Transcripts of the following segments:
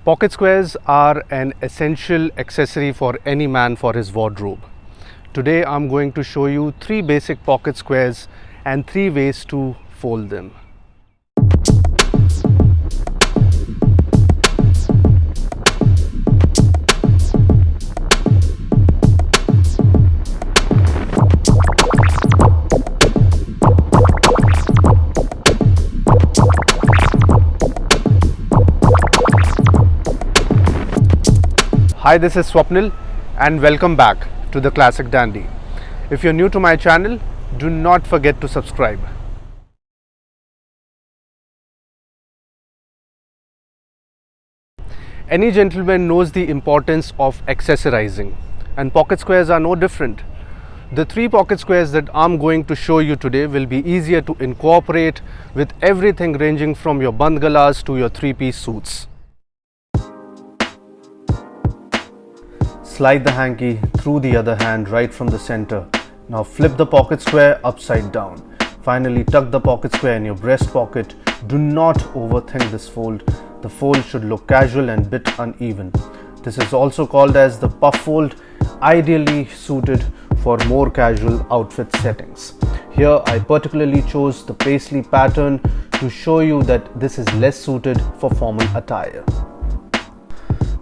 Pocket squares are an essential accessory for any man for his wardrobe. Today I'm going to show you 3 basic pocket squares and 3 ways to fold them. Hi, this is Swapnil and welcome back to the Classic Dandy. If you're new to my channel, do not forget to subscribe. Any gentleman knows the importance of accessorizing, and pocket squares are no different. The 3 pocket squares that I'm going to show you today will be easier to incorporate with everything ranging from your band galas to your 3-piece suits. Slide the hanky through the other hand right from the center. Now flip the pocket square upside down. Finally tuck the pocket square in your breast pocket. Do not overthink this fold. The fold should look casual and bit uneven. This is also called as the puff fold, ideally suited for more casual outfit settings. Here I particularly chose the paisley pattern to show you that this is less suited for formal attire.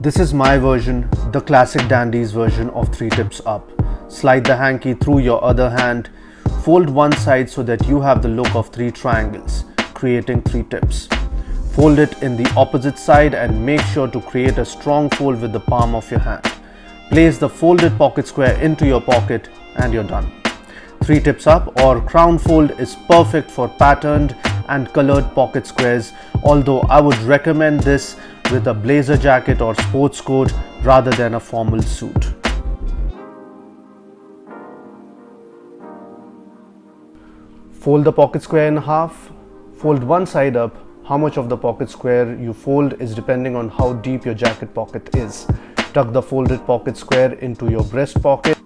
This is my version, the Classic Dandy's version of 3 tips up. Slide the hanky through your other hand. Fold one side so that you have the look of 3 triangles, creating 3 tips. Fold it in the opposite side and make sure to create a strong fold with the palm of your hand. Place the folded pocket square into your pocket and you're done. 3 tips up or crown fold is perfect for patterned and colored pocket squares, although I would recommend this with a blazer jacket or sports coat rather than a formal suit. Fold the pocket square in half. Fold one side up. How much of the pocket square you fold is depending on how deep your jacket pocket is. Tuck the folded pocket square into your breast pocket.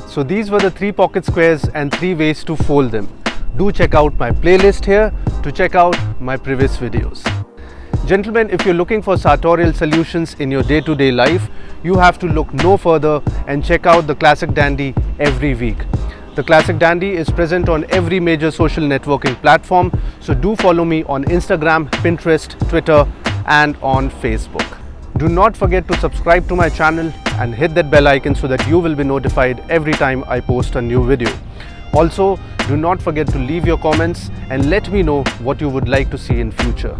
So these were the 3 pocket squares and 3 ways to fold them. Do check out my playlist here to check out my previous videos. Gentlemen, if you're looking for sartorial solutions in your day-to-day life, you have to look no further and check out the Classic Dandy every week. The Classic Dandy is present on every major social networking platform, so do follow me on Instagram, Pinterest, Twitter and on Facebook. Do not forget to subscribe to my channel and hit that bell icon so that you will be notified every time I post a new video. Also, do not forget to leave your comments and let me know what you would like to see in future.